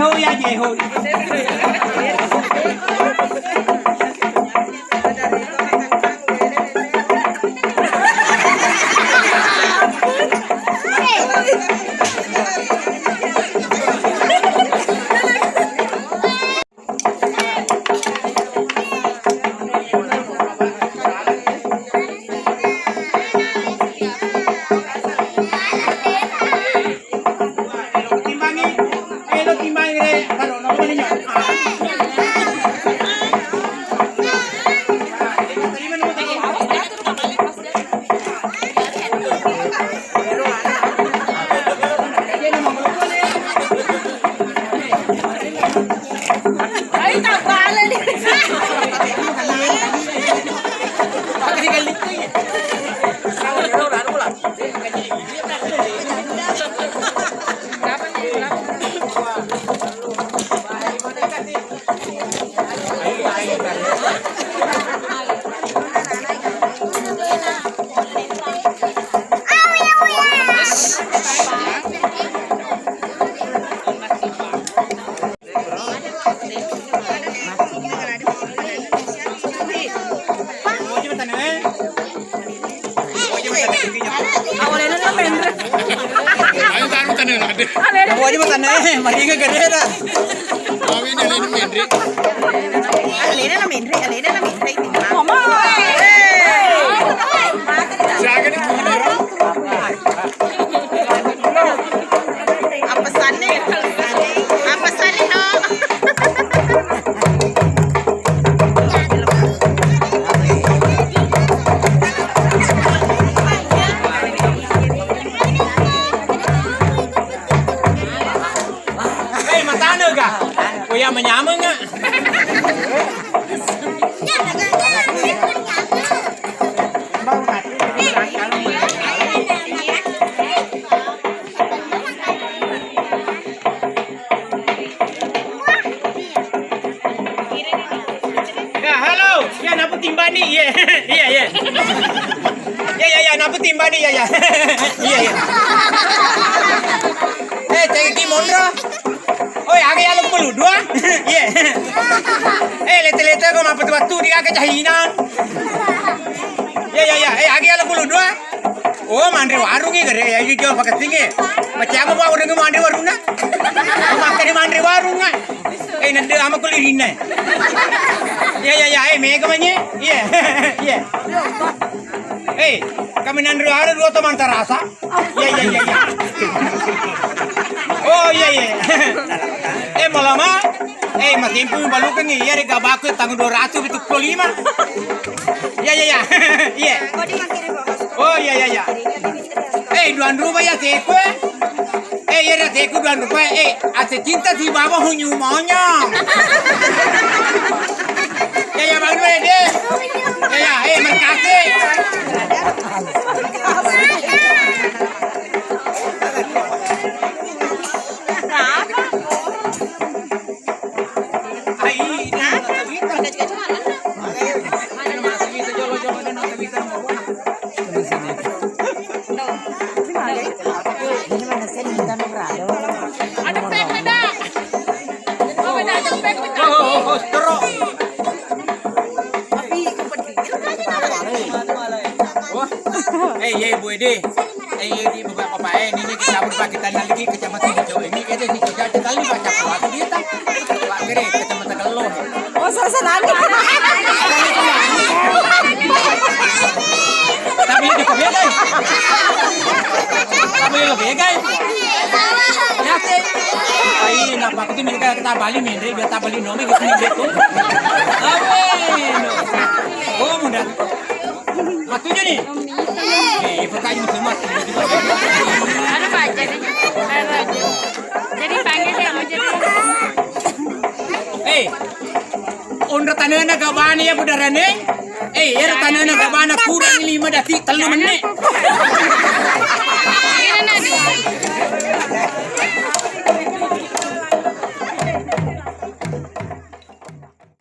jeho ya jeho. Aku aja makan mari ke gede dah. Kawin Alena Mendri. Alena Mendri. Mama. Siaga di mana? Apa sannya? Apa sannya no? Kuya menyameng nggak? Ya halo, ya napu timba nih, iya. Ya napu timba nih, ya. Iya. Cengki mondro. Oi, agak yang lupa dua, iya. Lete kau mampu batu di kaki cahinan. Ya, agak yang lupa dua. Oh, mandri warung ini kere, ya jual pakai tinggi. Macam apa mau orang mandri warung na? Makan di mandri warung na? Nanti ama kulirin na. Ya, mega mana? Iya. Kami nandri warung dua teman terasa. Ya. Oh iya. Malama. Mas tempo balukan ni ya rega baku tanggung 275. Ya. Iya. Oh iya. Duan rumah ya teku. Ya teku duan rumah. Ase cinta si baba hunyu monyong. Ya bagus deh. Ya, makasih. Bu Ede, di beberapa Pak ini kita berbagi tanah lagi kecamatan Hijau ini kita di Jogja kali baca waktu kita Pak Kere kecamatan Gelo. Oh, salah. Tapi ini kok beda. Kamu yang beda. Ya sih. Ai napa kita mereka kita Bali Mendri kita Bali nomi kita ni betul. Oh mudah. Matunya nih. Pertanyaan muslimat. Ada Pak jadi panggil ya mau jadi. Onda tanana gabana ya budarane. Ya tanana gabana kurang 5 detik 3 menit.